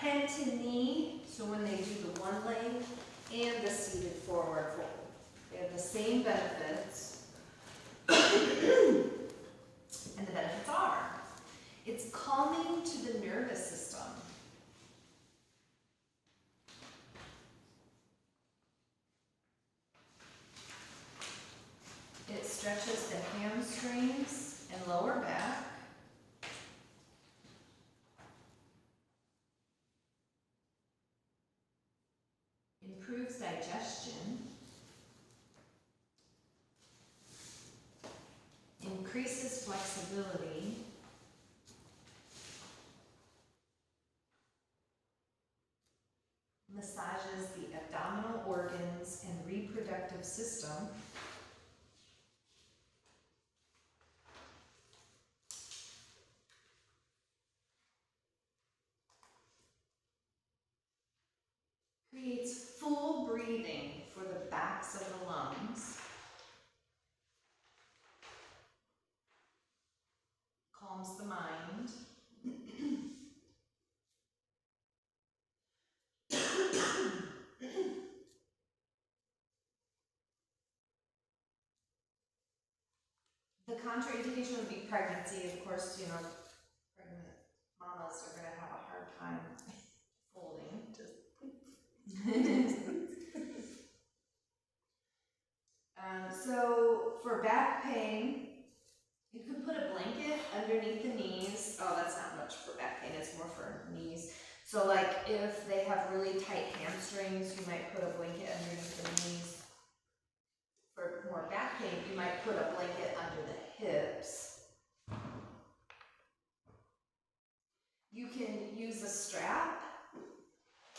head to knee, so when they do the one leg and the seated forward fold. They have the same benefits. And the benefits are, it's calming to the nervous system. It stretches the hamstrings and lower back. Improves digestion. Increases flexibility. Massages the abdominal organs and reproductive system. Creates full breathing for the backs of the lungs. Calms the mind. The contraindication would be pregnancy. Of course, you know, pregnant mamas are going to have a hard time folding. So for back pain, you could put a blanket underneath the knees. Oh, that's not much for back pain, it's more for knees. So like if they have really tight hamstrings, you might put a blanket underneath the knees. For more back pain, you might put a blanket under the hips. You can use a strap.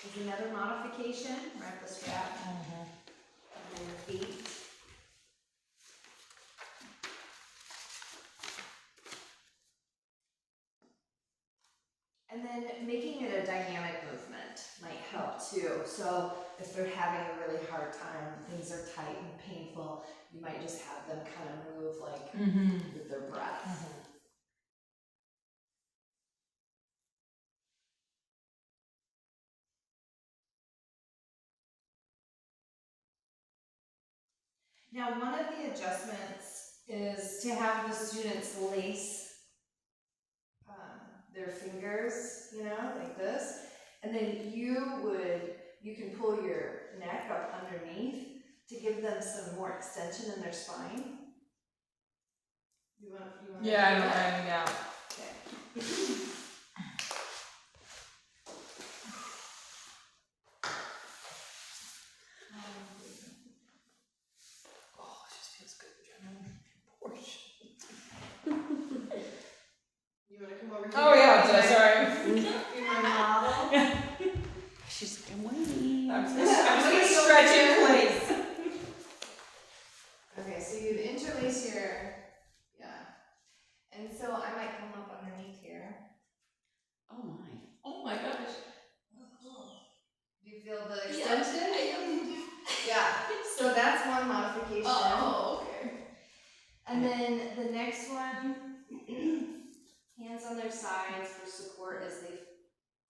Is another modification. Wrap the strap under your feet. And then making it a dynamic movement might help too. So if they're having a really hard time, things are tight and painful, you might just have them kind of move like with their breath. Now, one of the adjustments is to have the students lace their fingers, you know, like this, and then you can pull your neck up underneath to give them some more extension in their spine. You want Yeah. Okay. Oh, it just feels good. You want to come over here? Oh yeah, sorry. You want to model? She's like, I'm waiting. I'm just gonna stretch in place. Okay, so you'd interlace your, and so I might come up underneath here. Oh my. Oh my gosh. Do you feel the extension? Yeah. So that's one modification. Oh, okay. And then the next one, hands on their sides for support as they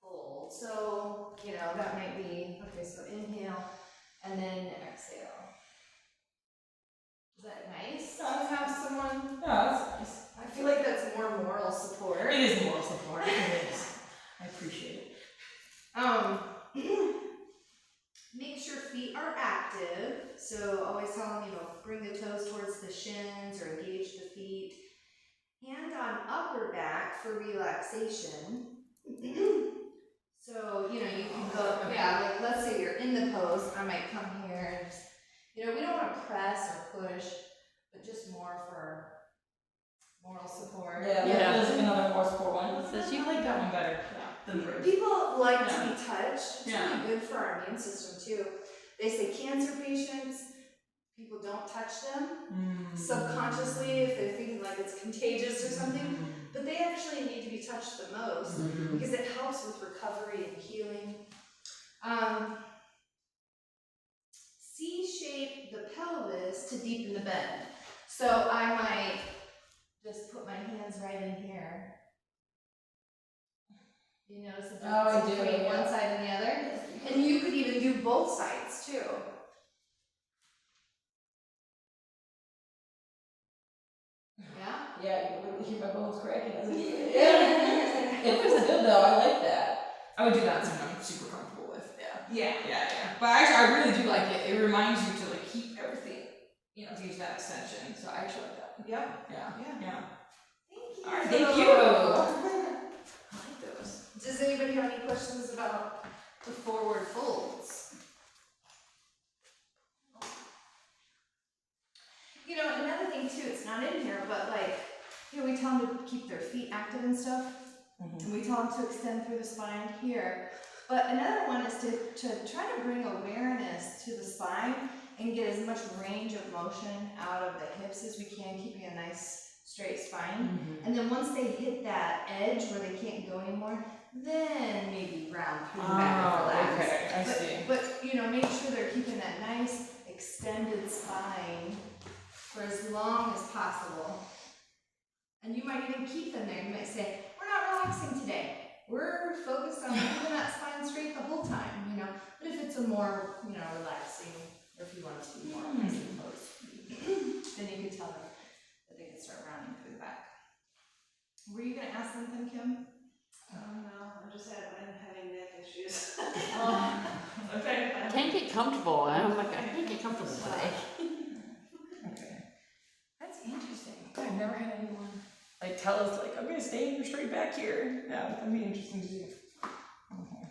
fold. So, you know, that might be, okay, so inhale and then exhale. Is that nice to have someone? Yeah, that's nice. I feel like that's more moral support. It is moral support. It is. I appreciate it. Make sure feet are active. So always tell them, you know, bring the toes towards the shins or engage the feet. Hand on upper back for relaxation. So, you know, you can go, like let's say you're in the pose, I might come here and just, you know, we don't want to press or push, but just more for moral support. Yeah. There's another more support one. Says You like that one better than the People like to be touched. It's Yeah. really good for our immune system too. They say cancer patients, people don't touch them subconsciously if they're thinking like it's contagious or something, but they actually need to be touched the most because it helps with recovery and healing. C-shape the pelvis to deepen the bend. So I might just put my hands right in here. You notice the Oh, I difference do, between yeah. one side and the other? And you could even do both sides too. Yeah? Yeah, you can really hear my bones cracking as I do it. Yeah. It feels good though, I like that. I would do that something I'm super comfortable with, yeah. Yeah. But actually, I really do like it. It reminds you to like keep everything, to use that extension. So I actually like that. Yep. Yeah. Thank you. All right, thank you. I like those. Does anybody have any questions about the forward folds? Another thing too, it's not in here, but we tell them to keep their feet active and stuff. And we tell them to extend through the spine here. But another one is to try to bring awareness to the spine and get as much range of motion out of the hips as we can, keeping a nice straight spine. And then once they hit that edge where they can't go anymore, then maybe round through the back and relax. Okay, I see. But make sure they're keeping that nice extended spine for as long as possible. And you might even keep them there. You might say, we're not relaxing today. We're focused on keeping that spine straight the whole time, But if it's a more, relaxing, or if you want it to be more composed, then you could tell them that they can start rounding through the back. Were you going to ask something, Kim? No, I'm having neck issues. Okay. I can't get comfortable. I'm like, I can't get comfortable today. Okay. That's interesting. I've never had anyone tell us I'm gonna stay in your straight back here. Yeah, that'd be interesting to do. Okay.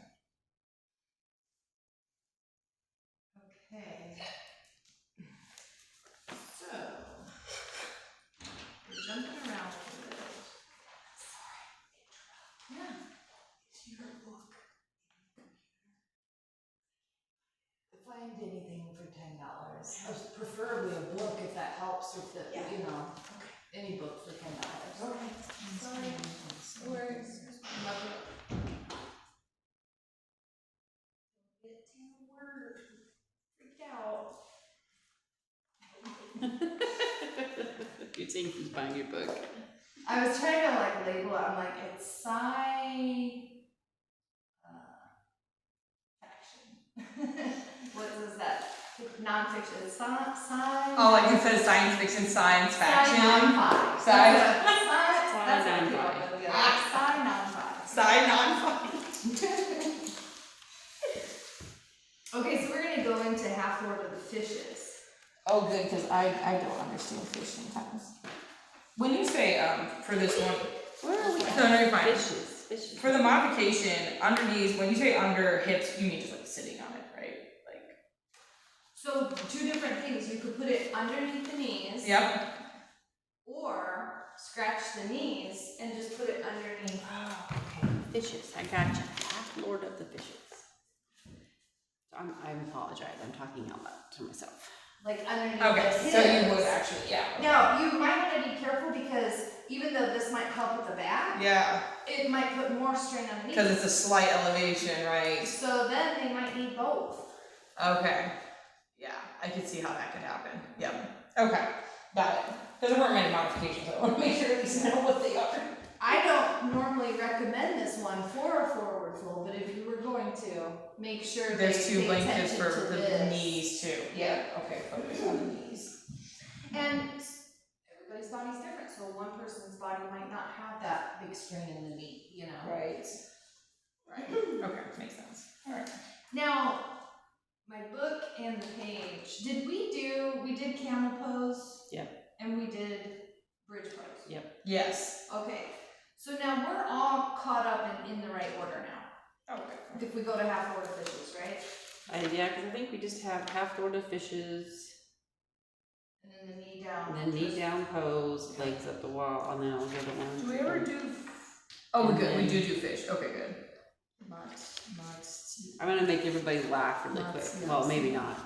Okay. So, we're jumping around a little bit. Sorry. Yeah. It's your book. Find anything for $10. Preferably a book if that helps with the, any book for $10. Okay. Sorry. Words. Love it. Get to the word. Freaked out. You'd think he's buying your book. I was trying to label it. I'm like, it's faction. What is that? Non-fiction. It's sci. Oh, you said science fiction, science faction. Non-fi. That's what non-fi. Sci non-fi. Okay, so we're gonna go into half forward of the fishes. Oh, good, because I don't understand fish sometimes. When you say for this one, Where are we? no, you're fine. Fishes. For the modification, underneath, when you say under hips, you mean just sitting on it, right? So two different things. You could put it underneath the knees. Yep. Or scratch the knees and just put it underneath. Oh, okay. Fishes. I gotcha. Half Lord of the Fishes. I apologize. I'm talking out loud to myself. Underneath Okay, the hips. so you would actually, yeah. Now, you might want to be careful because even though this might help with the back, Yeah, it might put more strain on the knees. because it's a slight elevation, right? So then they might need both. Okay. Yeah, I could see how that could happen. Yep. Okay, got it. Because there weren't many modifications, I want to make sure at least know what they are. I don't normally recommend this one for a forward fold, but if you were going to, make sure There's they two pay blankets attention for to the this. knees too. Yeah. Okay, focus on the knees. And everybody's body's different, so one person's body might not have that big strain in the knee, Right. Right. Okay, makes sense. Alright. Now, my book and the page, we did camel pose? Yep. And we did bridge pose? Yep. Yes. Okay, so now we're all caught up and in the right order now. Okay. If we go to half order fishes, right? Yeah, because I think we just have half Lord of Fishes, And then the knee down. and then knee down pose, legs up the wall, and then I'll go to one. Do we ever do? Oh, we good. We do fish. Okay, good. I'm gonna make everybody laugh really quick. Yes. Well, maybe not.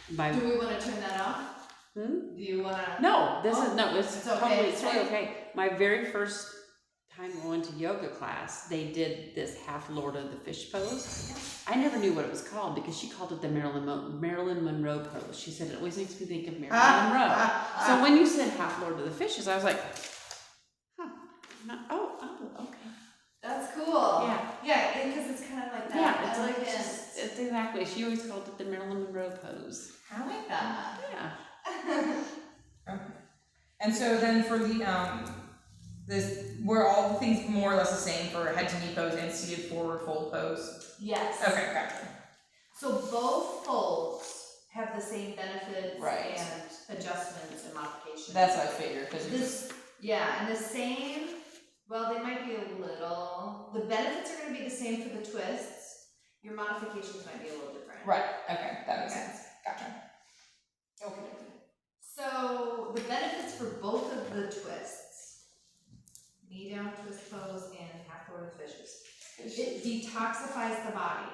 Do we want to turn that off? Hmm? Do you want to? No, this Oh, is no. It's it's okay. totally. It's really okay. My very first time I went to yoga class, they did this half Lord of the Fish pose. I never knew what it was called because she called it the Marilyn Monroe pose. She said it always makes me think of Marilyn Monroe. So when you said half Lord of the Fishes, I was like, huh. Oh, okay. That's cool. Yeah. Yeah, because it's kind of like that. Yeah, it's elegant. it's exactly. She always called it the Marilyn Monroe pose. I like that. Yeah. Okay. And so then for the this were all the things more or less the same for head to knee pose and seated forward fold pose? Yes. Okay, gotcha. So both folds have the same benefits Right. and adjustments and modifications. That's what I figured because This, yeah, and the same, well, they might be a little, the benefits are going to be the same for the twists. Your modifications might be a little different. right. Okay, that makes Okay. sense. Gotcha. Okay. So the benefits for both of the twists, knee down twist pose and half loaded fishes, it detoxifies the body.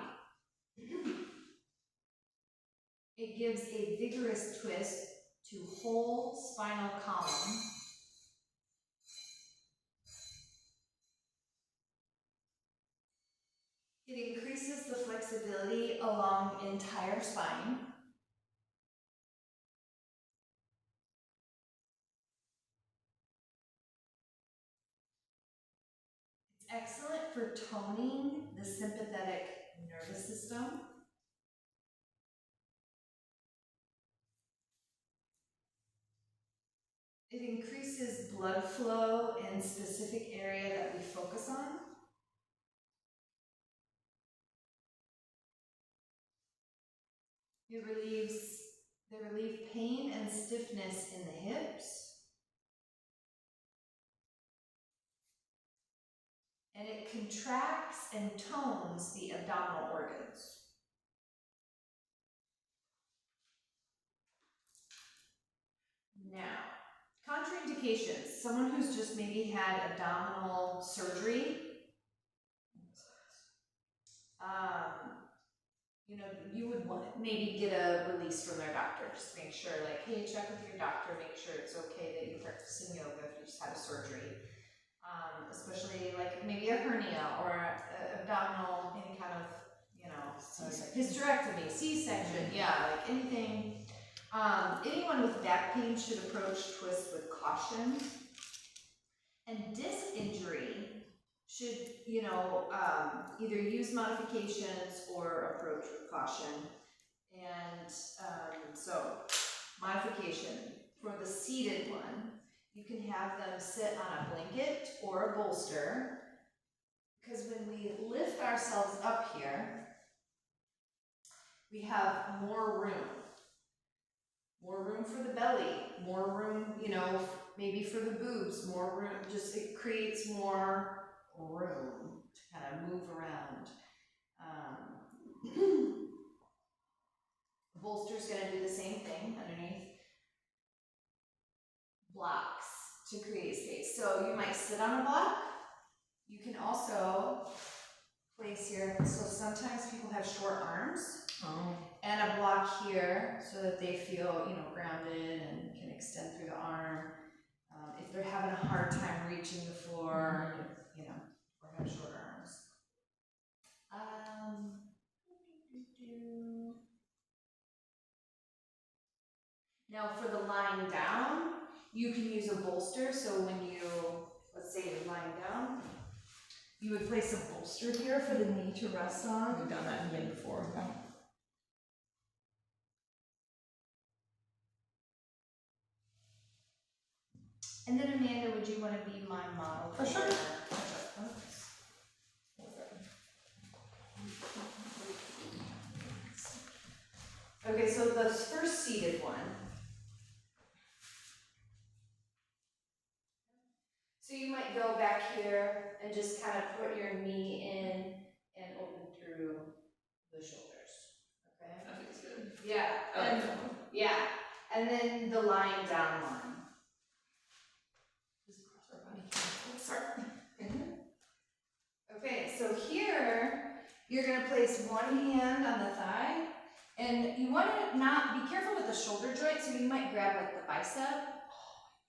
It gives a vigorous twist to whole spinal column. It increases the flexibility along entire spine. It's excellent for toning the sympathetic nervous system. It increases blood flow in specific area that we focus on. They relieve pain and stiffness in the hips. And it contracts and tones the abdominal organs. Now, contraindications. Someone who's just maybe had abdominal surgery. You know, you would want maybe get a release from their doctor. Just make sure, like, hey, check with your doctor, make sure it's okay that you're practicing yoga if you just had a surgery. Especially like maybe a hernia or abdominal, any kind of, you know, hysterectomy, C-section, yeah, like anything. Anyone with back pain should approach twist with caution. And disc injury should, you know, either use modifications or approach with caution. And so, modification for the seated one, you can have them sit on a blanket or a bolster, because when we lift ourselves up here, we have more room. More room for the belly, more room, you know, maybe for the boobs, more room, just it creates more room to kind of move around. The bolster's going to do the same thing underneath. Blocks to create space. So you might sit on a block. You can also place here, so sometimes people have short arms. And a block here so that they feel, you know, grounded and can extend through the arm. If they're having a hard time reaching the floor, you know, or have short arms. Now for the lying down, you can use a bolster. So when you, let's say you're lying down, you would place a bolster here for the knee to rest on. We've done that again before. Yeah. And then Amanda, would you want to be my model? For sure. Okay, so the first seated one. So you might go back here and just kind of put your knee in and open through the shoulders. Okay? That feels good. Yeah. Yeah. And then the lying down one. Sorry. Okay, so here you're going to place one hand on the thigh, and you want to not be careful with the shoulder joint, so you might grab like the bicep,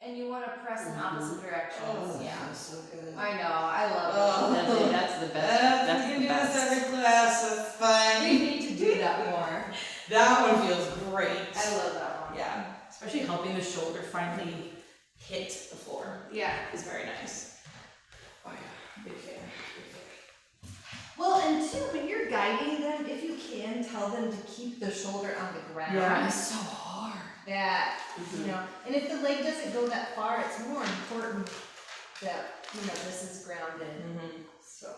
and you want to press in opposite directions. Oh, yeah, that's so good. I know, I love it. That's the best. That's we can the do this best. every class, that's fine. We need to do that more. That one feels great. I love that one. Yeah, especially helping the shoulder finally hit the floor Yeah. is very nice. Oh yeah, big fan. Big fan. guiding them, if you can, tell them to keep their shoulder on the ground. Yeah, it's so hard. Yeah, you know, and if the leg doesn't go that far, it's more important that, you know, this is grounded. So,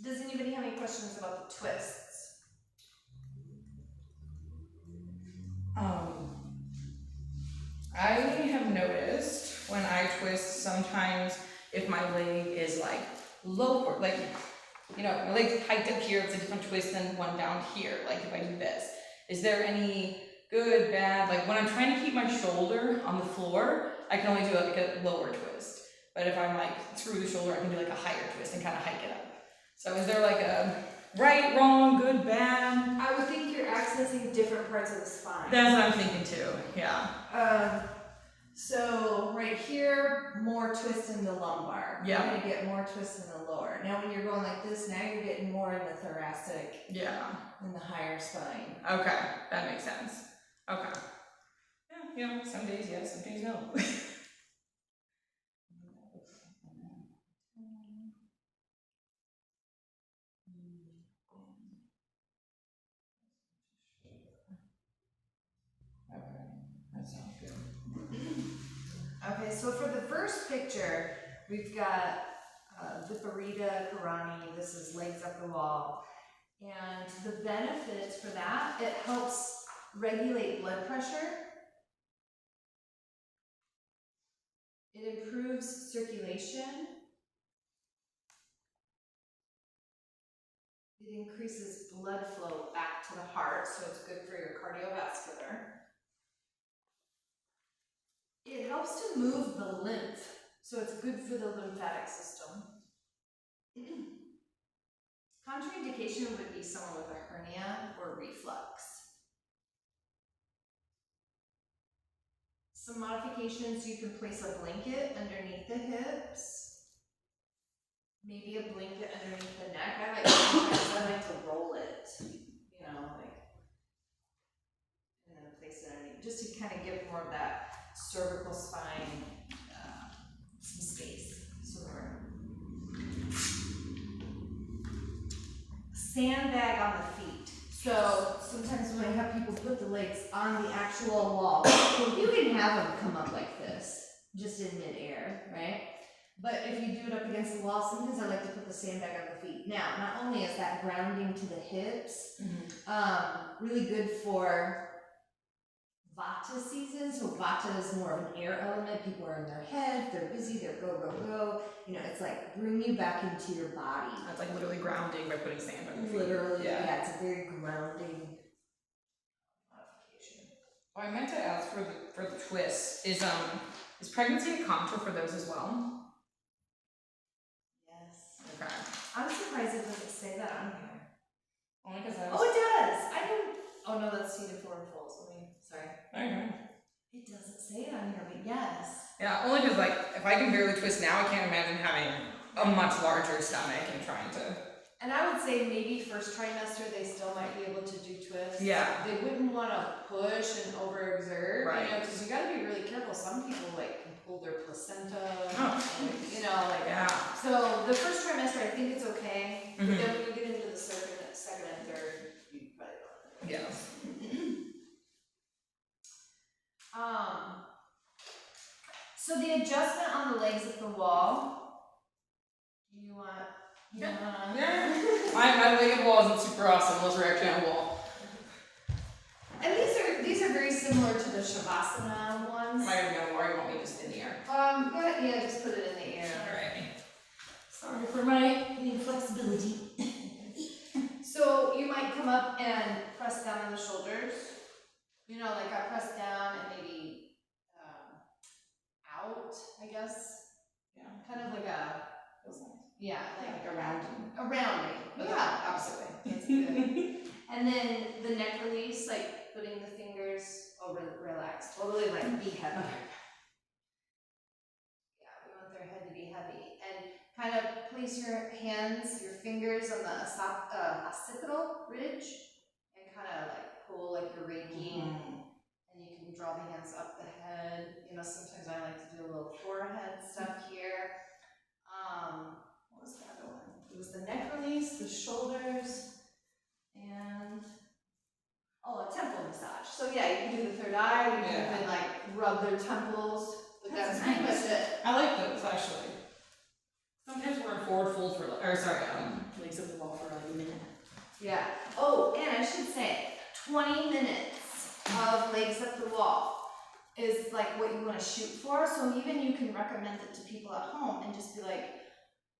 does anybody have any questions about the twists? I have noticed when I twist, sometimes if my leg is like lower, like, you know, my leg's hiked up here, it's a different twist than one down here, like if I do this. Is there any good, bad, like when I'm trying to keep my shoulder on the floor, I can only do like a lower twist. But if I'm like through the shoulder, I can do like a higher twist and kind of hike it up. So is there like a right, wrong, good, bad? I would think you're accessing different parts of the spine. That's what I'm thinking too, yeah. So right here, more twist in the lumbar. Yeah. You're gonna get more twist in the lower. Now when you're going like this, now you're getting more in the thoracic. Yeah. In the higher spine. Okay, that makes sense. Okay. Yeah, you know, some days yes, some days no. That sounds good. Okay, so for the first picture, we've got Viparita Karani. This is legs up the wall. And the benefits for that, it helps regulate blood pressure. It improves circulation. It increases blood flow back to the heart, so it's good for your cardiovascular. It helps to move the lymph, so it's good for the lymphatic system. Contraindication would be someone with a hernia or reflux. Some modifications, you can place a blanket underneath the hips. Maybe a blanket underneath the neck. I like to roll it, you know, like, and then place it underneath, just to kind of give more of that cervical spine, some space. So sandbag on the feet. So sometimes we might have people put the legs on the actual wall. You can have them come up like this, just in midair, right? But if you do it up against the wall, sometimes I like to put the sandbag on the feet. Now, not only is that grounding to the hips, really good for Vata season. So Vata is more of an air element. People are in their head, they're busy, they're go, go, go. You know, it's like bring you back into your body. That's like literally grounding by putting sand on your feet. Literally, yeah, it's a very grounding modification. Oh, I meant to ask for the twist. Is pregnancy a contour for those as well? Yes. Okay. I'm surprised it doesn't say that on here. Only because Oh, it does! I didn't. Oh no, that's seated forward folds. Sorry. Okay. It doesn't say it on here, but yes. Yeah, only because like if I can barely twist now, I can't imagine having a much larger stomach and trying to. And I would say maybe first trimester they still might be able to do twists. Yeah. They wouldn't want to push and overexert, Right. you know, because you got to be really careful. Some people like can pull their placenta, Oh. you know, like. Yeah. So the first trimester, I think it's okay. Mhm. But then when you get into the second and third, you probably don't. Yeah. So the adjustment on the legs of the wall. Do you want? Yeah. My leg wall isn't super awesome. Those are actually on a wall. And these are very similar to the Shavasana ones. Am I gonna be on a wall or you want me just in the air? Go ahead, yeah, just put it in the air. Alright. Sorry for my inflexibility. So you might come up and press down on the shoulders. You know, like I press down and maybe out, I guess. Yeah. Kind of like a, Feels nice. yeah, like a rounding. a rounding. But Yeah, the opposite way. that's good. And then the neck release, like putting the fingers over, relax, totally like be heavy. Yeah, we want their head to be heavy. And kind of place your hands, your fingers on the occipital ridge and kind of like pull like you're raking. And you can draw the hands up the head. You know, sometimes I like to do a little forehead stuff here. What was the other one? It was the neck release, the shoulder, rub their temples, but that's That's pretty nice. much it. I like those actually. Sometimes we're in forward fold for Legs up the wall for like a minute. Yeah. Oh, and I should say, 20 minutes of legs up the wall is like what you want to shoot for. So even you can recommend it to people at home and just be like,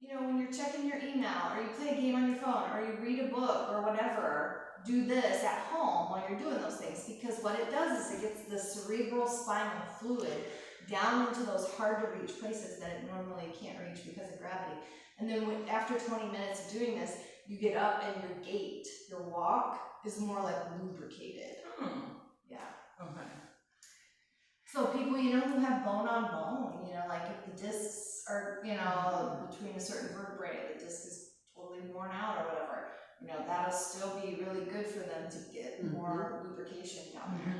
you know, when you're checking your email or you play a game on your phone or you read a book or whatever, do this at home while you're doing those things, because what it does is it gets the cerebral spinal fluid down into those hard to reach places that it normally can't reach because of gravity. And then after 20 minutes of doing this, you get up and your gait, your walk is more like lubricated. Yeah. Okay. So people, you know, who have bone on bone, you know, like if the discs are, you know, between a certain vertebrae, the disc is totally worn out or whatever, you know, that'll still be really good for them to get more lubrication down there.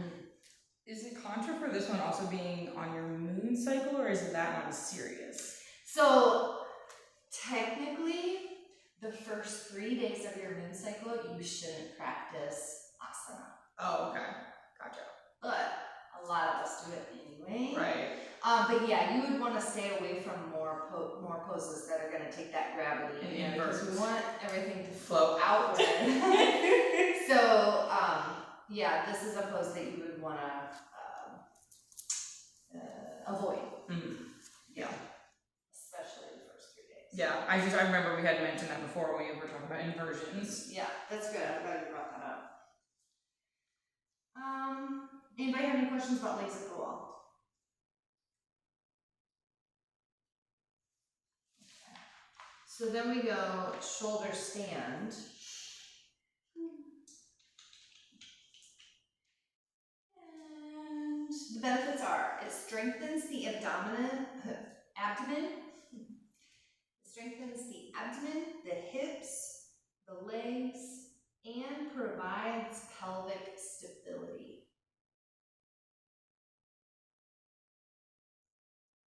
Is it contra for this one also being on your moon cycle, or is that not as serious? So technically, the first 3 days of your moon cycle, you shouldn't practice asana. Oh, okay. Gotcha. But a lot of us do it anyway. Right. But yeah, you would want to stay away from more poses that are going to take that gravity in there, because we want everything to flow outward. So yeah, this is a pose that you would want to avoid. Yeah, especially the first 3 days. Yeah, I remember we had mentioned that before when we were talking about inversions. Yeah, that's good. I'm glad you brought that up. Anybody have any questions about legs up the wall? So then we go shoulder stand. And the benefits are, it strengthens the abdomen, it strengthens the abdomen, the hips, the legs, and provides pelvic stability.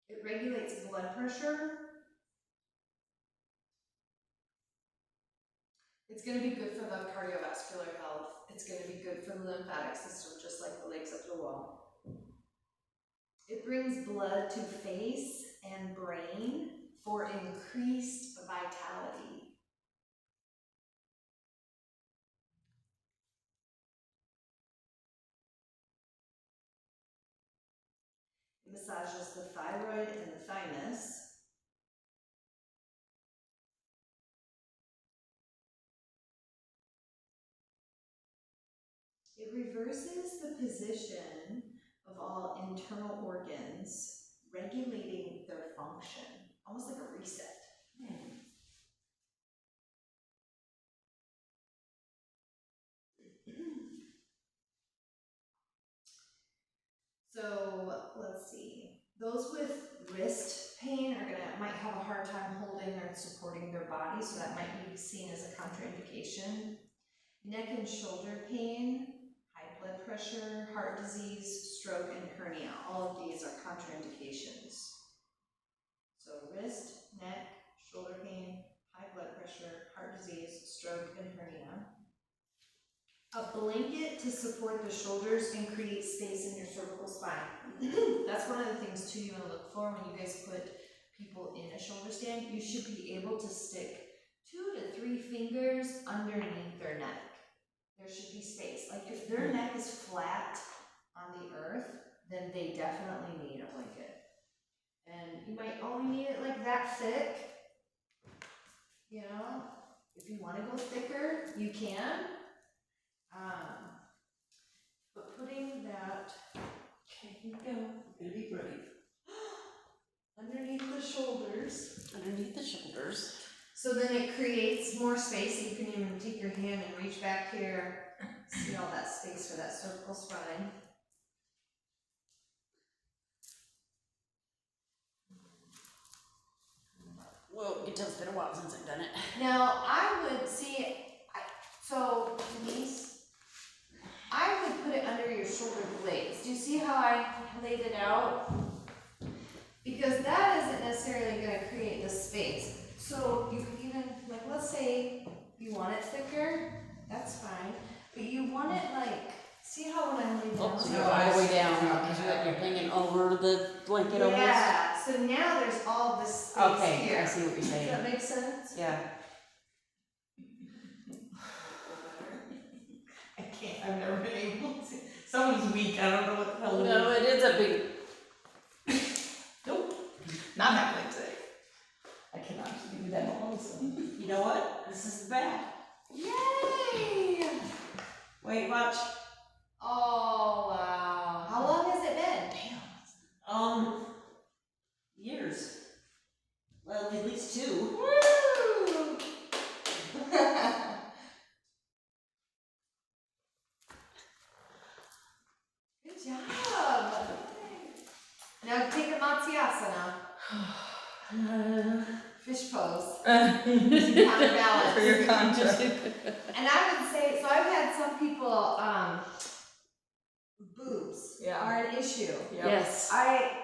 It regulates blood pressure. It's going to be good for the cardiovascular health. It's going to be good for the lymphatic system, just like the legs up the wall. It brings blood to face and brain for increased vitality. It massages the thyroid and the thymus. It reverses the position of all internal organs, regulating their function, almost like a reset. So let's see. Those with wrist pain might have a hard time holding or supporting their body, so that might be seen as a contraindication. Neck and shoulder pain, high blood pressure, heart disease, stroke, and hernia. All of these are contraindications. So wrist, neck, shoulder pain, high blood pressure, heart disease, stroke, and hernia. A blanket to support the shoulders and create space in your cervical spine. That's one of the things too you want to look for when you guys put people in a shoulder stand. You should be able to stick 2 to 3 fingers underneath their neck. There should be space. Like if their neck is flat on the earth, then they definitely need a blanket. And you might only need it like that thick. You know, if you want to go thicker, you can. But putting that, Okay, here we go. I'm gonna be brave. underneath the shoulders, Underneath the shoulders. so then it creates more space. You can even take your hand and reach back here. See all that space for that cervical spine. Well, you can tell it's been a while since I've done it. Now, I would see, so Denise, I would put it under your shoulder blades. Do you see how I laid it out? Because that isn't necessarily going to create the space. So you could even, like, let's say you want it thicker, that's fine. But you want it like See how when I lay down? Oh, so you're all the way down, because you're hanging over the blanket almost? Yeah, so now there's all this space Okay, here. I see what you're Does saying. that make sense? Yeah. I can't, I've never been able to. Someone's weak, I don't know what the hell it is. No, it is a big. Nope, not happening today. I cannot do that also. You know what? This is the back. Yay! Wait, watch. Oh, wow. How long has it been? Years. Well, at least 2. Woo! Good job. Now take a Matsyasana. Fish pose. Counterbalance. For your contra. And I would say, so I've had some people, boobs Yeah. are an issue. Yep. Yes.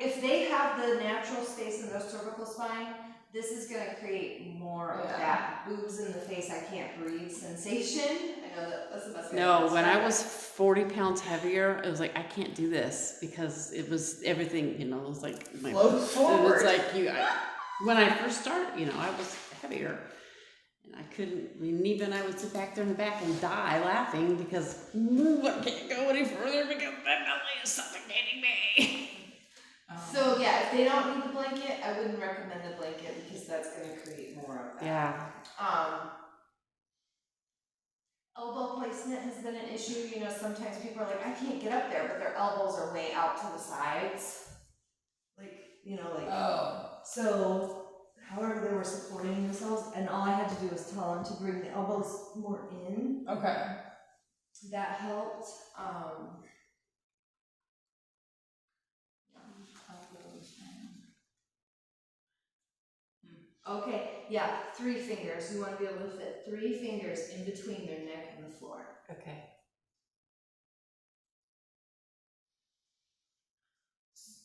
If they have the natural space in their cervical spine, this is gonna create more of Yeah. that boobs in the face, I can't breathe sensation. I know that's the best way No, to when I describe was 40 pounds heavier, it was like, I can't do this because it was everything, you know, it was like, my, Float it was forward. like when I first started, you know, I was heavier and I couldn't, I mean, even I would sit back there in the back and die laughing because I can't go any further because my belly is suffocating me. So yeah, if they don't need the blanket, I wouldn't recommend the blanket because that's gonna create more of that. Yeah. Elbow placement has been an issue. You know, sometimes people are like, I can't get up there, but their elbows are way out to the sides. Like, you know, like, Oh. so however they were supporting themselves, and all I had to do was tell them to bring the elbows more in. Okay. That helped. Okay, yeah, 3 fingers. You want to be able to fit 3 fingers in between their neck and the floor. Okay.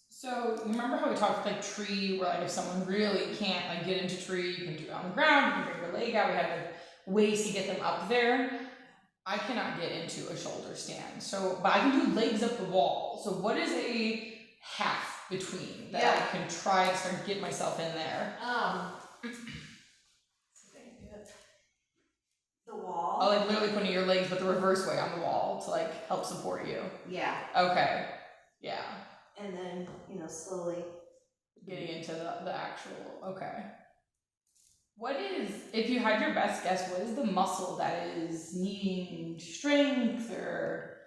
So you remember how we talked like tree, where like if someone really can't like get into tree, you can do it on the ground, you can bring your leg out. We have like ways to get them up there. I cannot get into a shoulder stand, so but I can do legs up the wall. So what is a half between that I can try and start to get myself in there? The wall. Oh, like literally putting your legs but the reverse way on the wall to like help support you. Yeah, Okay. Yeah. and then, you know, slowly. Getting into the actual, okay. What is, if you had your best guess, what is the muscle that is needing strength or,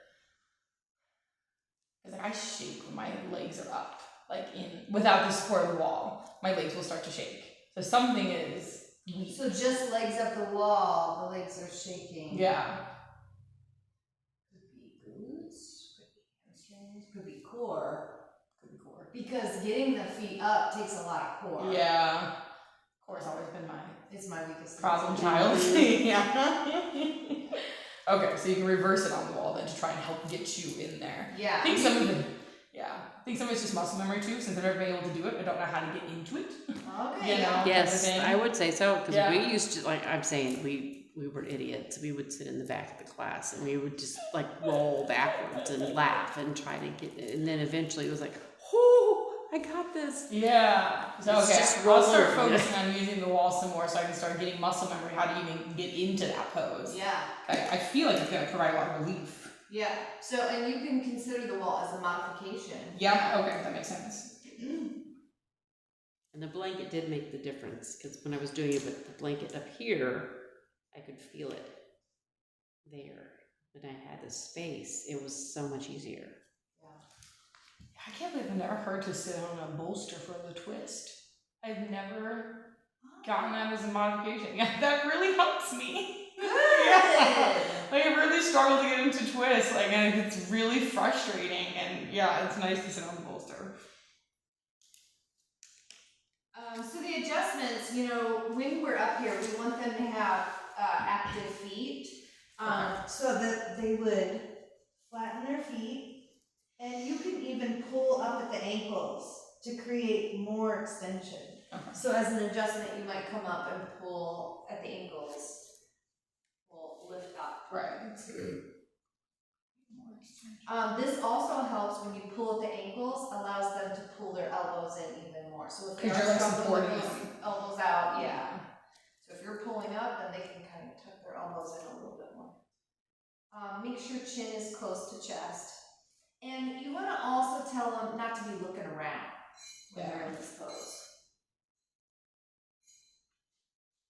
because like I shake when my legs are up, like without the support of the wall, my legs will start to shake. So something is weak. So just legs up the wall, the legs are shaking. Yeah. Could be glutes, could be hamstrings, could be core. Could be core. Because getting the feet up takes a lot of core. Yeah. Core's always been It's my weakest problem thing. child. Yeah. Okay, so you can reverse it on the wall then to try and help get you in there. Yeah. I think some of it, it's just muscle memory too, since I've never been able to do it, I don't know how to get into it. Okay. You know? Yes, Everything. I would say so, because Yeah. we used to, like I'm saying, we were idiots. We would sit in the back of the class and we would just like roll backwards and laugh and try to get it. And then eventually it was like, oh, I got this. Yeah. So It's okay, just I'll start rolling. focusing on using the wall some more so I can start getting muscle memory, how to even get into that pose. Yeah. I feel like it's gonna provide a lot of relief. Yeah. So, and you can consider the wall as a modification. Yeah, okay, that makes sense. And the blanket did make the difference, because when I was doing it with the blanket up here, I could feel it there. When I had the space, it was so much easier. I can't believe I've never heard to sit on a bolster for the twist. I've never gotten that as a modification. Yeah, that really helps me. Yeah. Like I really struggle to get into twist, like, and it's really frustrating, and yeah, it's nice to sit on the bolster. So the adjustments, you know, when we're up here, we want them to have active feet, so that they would flatten their feet, and you can even pull up at the ankles to create more extension. Okay. So as an adjustment, you might come up and pull at the ankles, pull, lift up. Right. This also helps when you pull at the ankles, allows them to pull their elbows in even more. So if they Because are you're like struggling with supporting those them. elbows out, yeah. So if you're pulling up, then they can kind of tuck their elbows in a little bit more. Make sure chin is close to chest. And you want to also tell them not to be looking around when they're in this pose.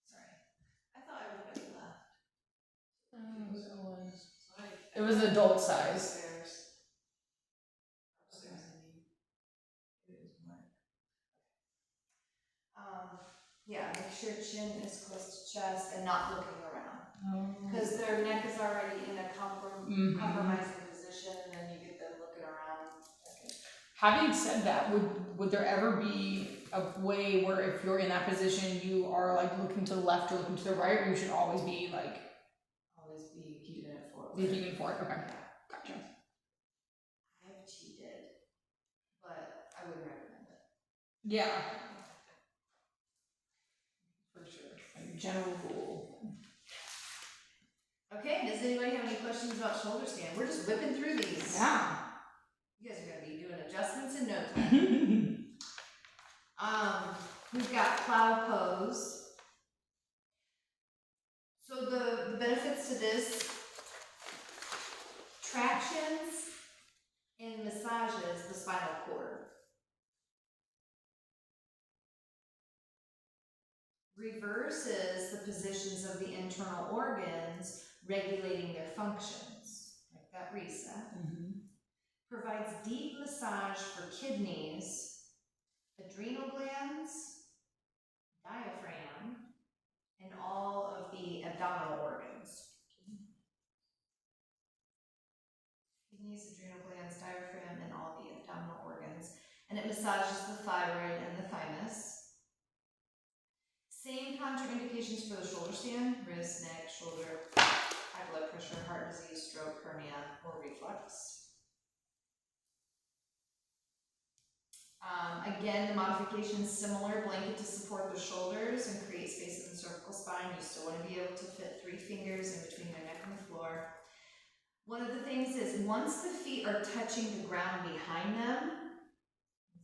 Sorry. I thought everybody left. It was adult size. Upstairs. Upstairs, I mean. It was more. Yeah, make sure chin is close to chest and not looking around. Because their neck is already in a compromising position, and then you get them looking around. Okay. Having said that, would there ever be a way where if you're in that position, you are like looking to the left or looking to the right, or you should always be like Always be keeping it forward. keeping forward? Okay, gotcha. I've cheated, but I wouldn't recommend it. Yeah, for sure. Like general rule. Okay, does anybody have any questions about shoulder stand? We're just whipping through these. Yeah. You guys are gonna be doing adjustments in no time. We've got plow pose. So the benefits to this, tractions and massages the spinal cord. Reverses the positions of the internal organs, regulating their functions, like that reset. Provides deep massage for kidneys, adrenal glands, diaphragm, and all of the abdominal organs. Kidneys, adrenal glands, diaphragm, and all the abdominal organs. And it massages the thyroid and the thymus. Same contraindications for the shoulder stand: wrist, neck, shoulder, high blood pressure, heart disease, stroke, hernia, or reflux. Again, the modification is similar: blanket to support the shoulders and create space in the cervical spine. You still want to be able to fit 3 fingers in between their neck and the floor. One of the things is, once the feet are touching the ground behind them,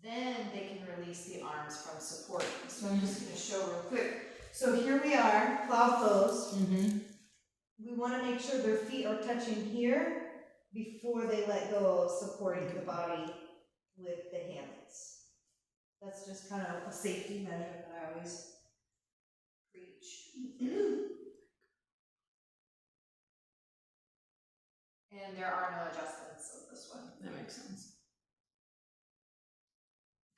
then they can release the arms from support. So I'm just going to show real quick. So here we are, plow pose. We want to make sure their feet are touching here before they let go of supporting the body with the hands. That's just kind of a safety measure that I always preach. And there are no adjustments of this one. That makes sense.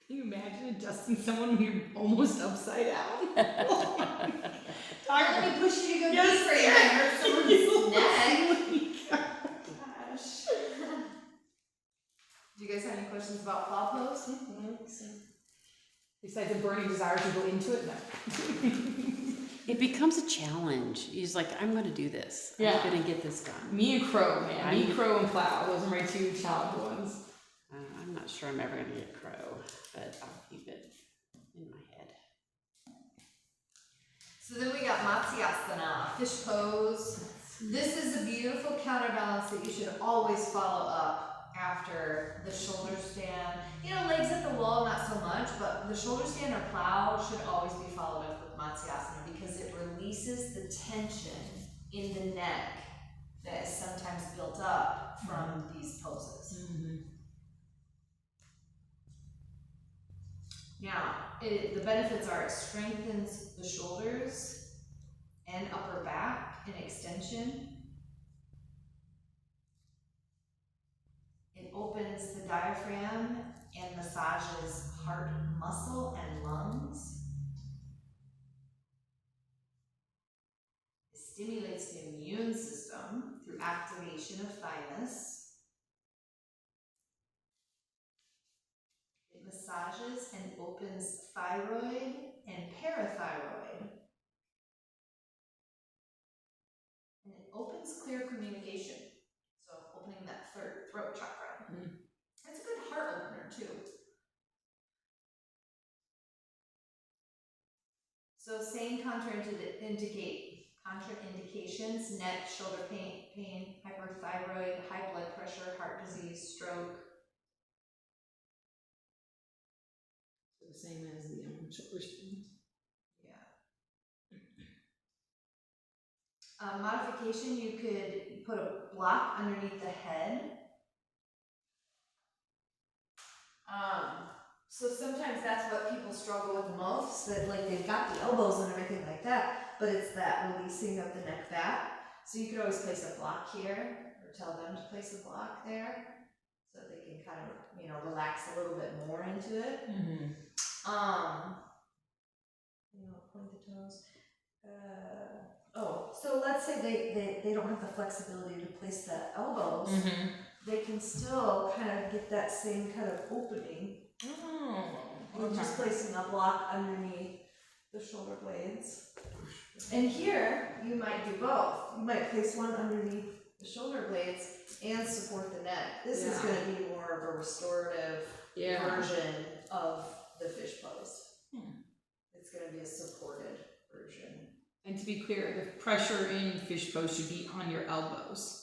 Can you imagine adjusting someone when you're almost upside down? Let me push you to go Yes, deeper. yeah. I hurt someone's neck. Gosh. Do you guys have any questions about plow pose? Besides a burning desire to go into it, no. It becomes a challenge. He's like, I'm going to do this. Yeah. I'm going to get this done. Me and crow, man. Me, crow, and plow. Those are my 2 challenge ones. I'm not sure I'm ever going to get crow, but I'll keep it in my head. So then we got Matsyasana, fish pose. This is a beautiful counterbalance that you should always follow up after the shoulder stand. You know, legs at the wall, not so much, but the shoulder stand or plow should always be followed up with Matsyasana because it releases the tension in the neck that is sometimes built up from these poses. Now, the benefits are it strengthens the shoulders and upper back in extension. It opens the diaphragm and massages heart muscle and lungs. It stimulates the immune system through activation of thymus. It massages and opens thyroid and parathyroid. And it opens clear communication. So opening that throat chakra. It's a good heart opener too. So same contraindicate Contraindications: neck, shoulder pain, hyperthyroid, high blood pressure, heart disease, stroke. So the same as the shoulder strains. Yeah. Modification: you could put a block underneath the head. So sometimes that's what people struggle with the most, that like they've got the elbows and everything like that, but it's that releasing of the neck back. So you could always place a block here, or tell them to place a block there, so that they can kind of, you know, relax a little bit more into it. You know, point the toes. So let's say they don't have the flexibility to place the elbows. They can still kind of get that same kind of opening. With just placing a block underneath the shoulder blades. And here, you might do both. You might place one underneath the shoulder blades and support the neck. This is going to be more of a restorative version of the fish pose. It's going to be a supported version. And to be clear, the pressure in fish pose should be on your elbows.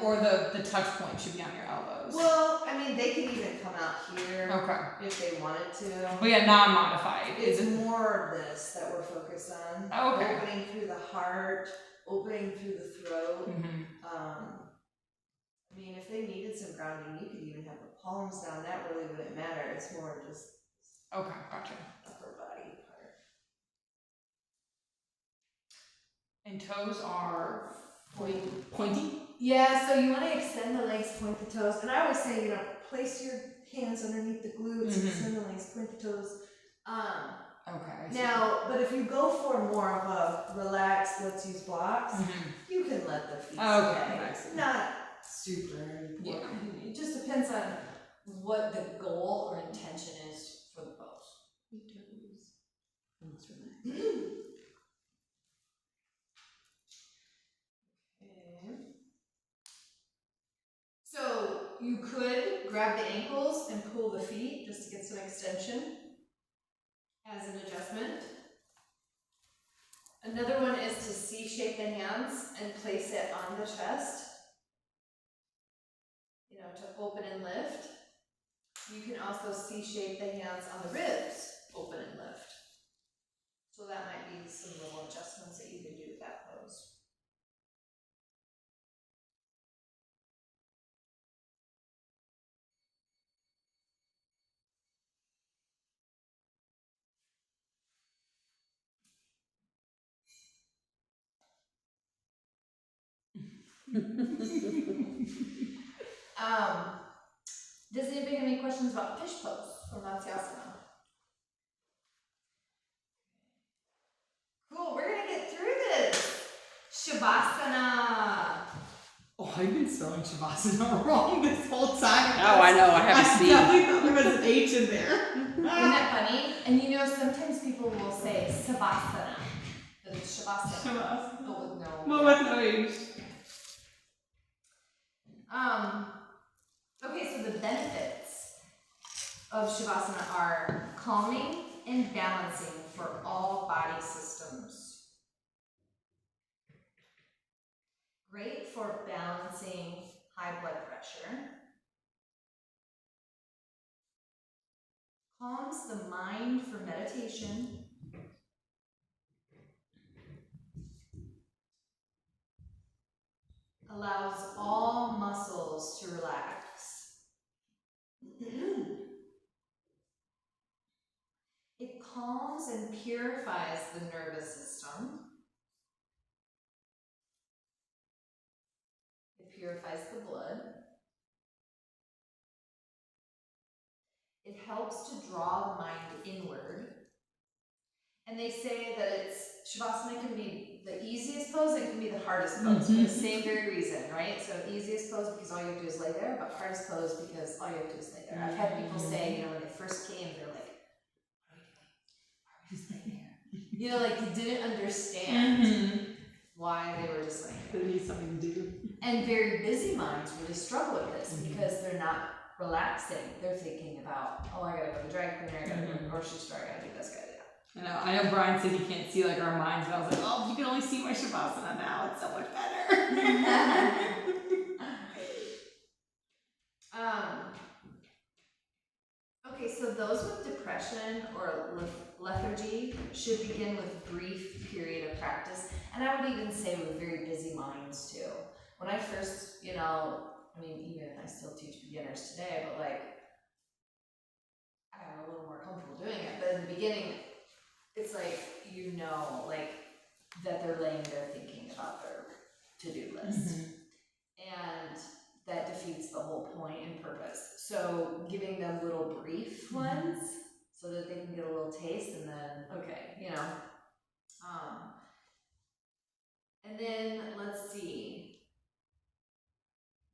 Or the touch point should be on your elbows. Well, I mean, they can even come out here if they wanted to. Well, yeah, non-modified. It's more of this that we're focused on. Opening through the heart, opening through the throat. I mean, if they needed some grounding, you could even have the palms down. That really wouldn't matter. It's more just gotcha. upper body part. And toes are pointy? Yeah, so you want to extend the legs, point the toes. And I always say, you know, place your hands underneath the glutes, extend the legs, point the toes. Now, but if you go for more of a relaxed, let's use blocks, you can let the feet stay. Not super important. It just depends on what the goal or intention is for the pose. So you could grab the ankles and pull the feet just to get some extension as an adjustment. Another one is to C-shape the hands and place it on the chest, you know, to open and lift. You can also C-shape the hands on the ribs, open and lift. So that might be some little adjustments that you can do with that pose. Does anybody have any questions about fish pose from Matsyasana? Cool, we're gonna get through this. Shavasana. Oh, I've been spelling Shavasana wrong this whole time. Oh, I know, I have a C. I definitely thought there was an H in there. Isn't that funny? And you know, sometimes people will say Savasana, but it's Shavasana. But with no. Well, with no H. Okay, so the benefits of Shavasana are calming and balancing for all body systems. Great for balancing high blood pressure. Calms the mind for meditation. Allows all muscles to relax. It calms and purifies the nervous system. It purifies the blood. It helps to draw the mind inward. And they say that Shavasana can be the easiest pose and it can be the hardest pose for the same very reason, right? So easiest pose because all you have to do is lay there, but hardest pose because all you have to do is lay there. I've had people say, you know, when they first came, they're like, what are we doing? Why are we just laying there? You know, like they didn't understand why they were just laying there. They need something to do. And very busy minds really struggle with this because they're not relaxing. They're thinking about, oh, I gotta go to the dry cleaner, I gotta go to the grocery store, I gotta do this, gotta do that. I know Brian said he can't see like our minds, but I was like, oh, you can only see my Shavasana now. It's so much better. Okay, so those with depression or lethargy should begin with brief period of practice, and I would even say with very busy minds too. When I first, even I still teach beginners today, but like I got a little more comfortable doing it. But in the beginning, it's like that they're laying there thinking about their to-do list, and that defeats the whole point and purpose. So giving them little brief ones so that they can get a little taste, and then and then let's see,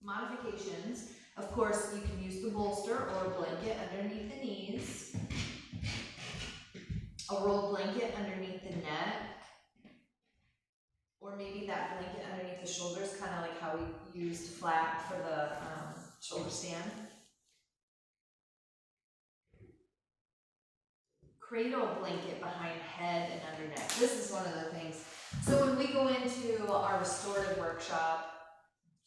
modifications. Of course, you can use the bolster or a blanket underneath the knees, a rolled blanket underneath the neck, or maybe that blanket underneath the shoulders, kind of like how we used flat for the shoulder stand. Cradle blanket behind head and under neck. This is one of the things. So when we go into our restorative workshop,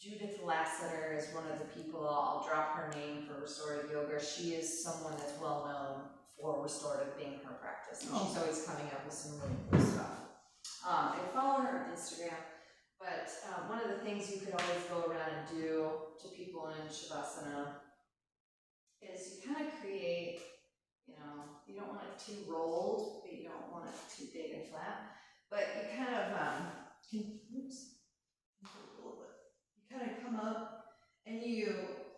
Judith Lassiter is one of the people, I'll drop her name for restorative yoga. She is someone that's well known for restorative being her practice. And she's always coming up with some really cool stuff. I follow her on Instagram, but one of the things you could always go around and do to people in Shavasana is you kind of create, you don't want it too rolled, but you don't want it too big and flat, but you kind of, come up and you,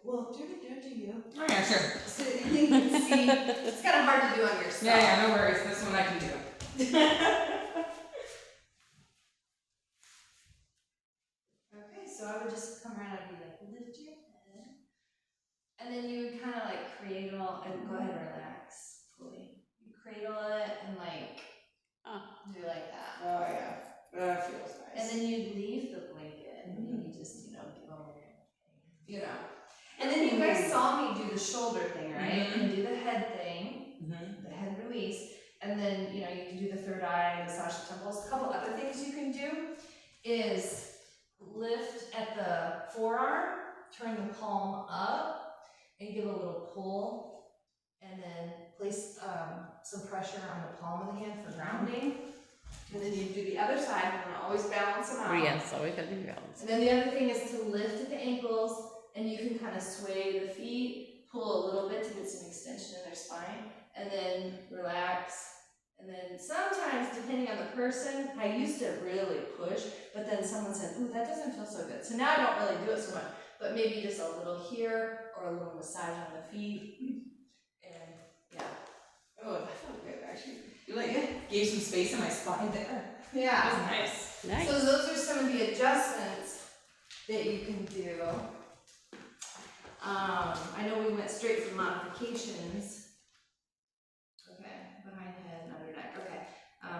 do you? Oh yeah, sure. So you can see, it's kind of hard to do on yourself. Yeah, no worries. This one I can do. Okay, so I would just come around and be like, lift your head. And then you would kind of like cradle, and go ahead and relax fully. You cradle it and do like that. Oh yeah, that feels nice. And then you'd leave the blanket and maybe just, give them And then you guys saw me do the shoulder thing, right? And do the head thing, the head release. And then, you can do the third eye, massage the temples. A couple other things you can do is lift at the forearm, turn the palm up, and give a little pull, and then place some pressure on the palm of the hand for grounding. And then you do the other side. You want to always balance them out. Yes, always got to be balanced. And then the other thing is to lift at the ankles, and you can kind of sway the feet, pull a little bit to get some extension in their spine, and then relax. And then sometimes, depending on the person, I used to really push, but then someone said, ooh, that doesn't feel so good. So now I don't really do it so much, but maybe just a little here, or a little massage on the feet, and yeah. Oh, that felt good actually. You gave some space in my spine there. Yeah. That was nice. Nice. So those are some of the adjustments that you can do. I know we went straight from modifications. Okay, behind head and under neck. Okay,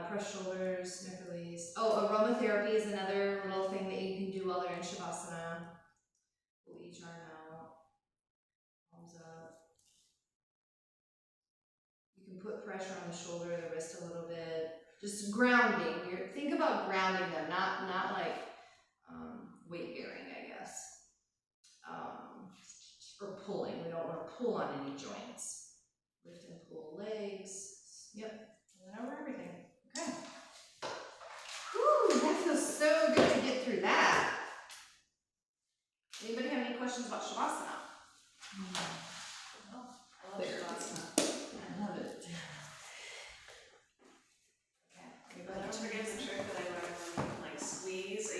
press shoulders, neck release. Oh, aromatherapy is another little thing that you can do while they're in Shavasana. Pull each arm out, palms up. You can put pressure on the shoulder, the wrist a little bit. Just grounding. Think about grounding them, not like weight bearing, I guess. Or pulling. We don't want to pull on any joints. Lift and pull legs. Yep. And then over everything. Okay. Whew, that feels so good to get through that. Anybody have any questions about Shavasana?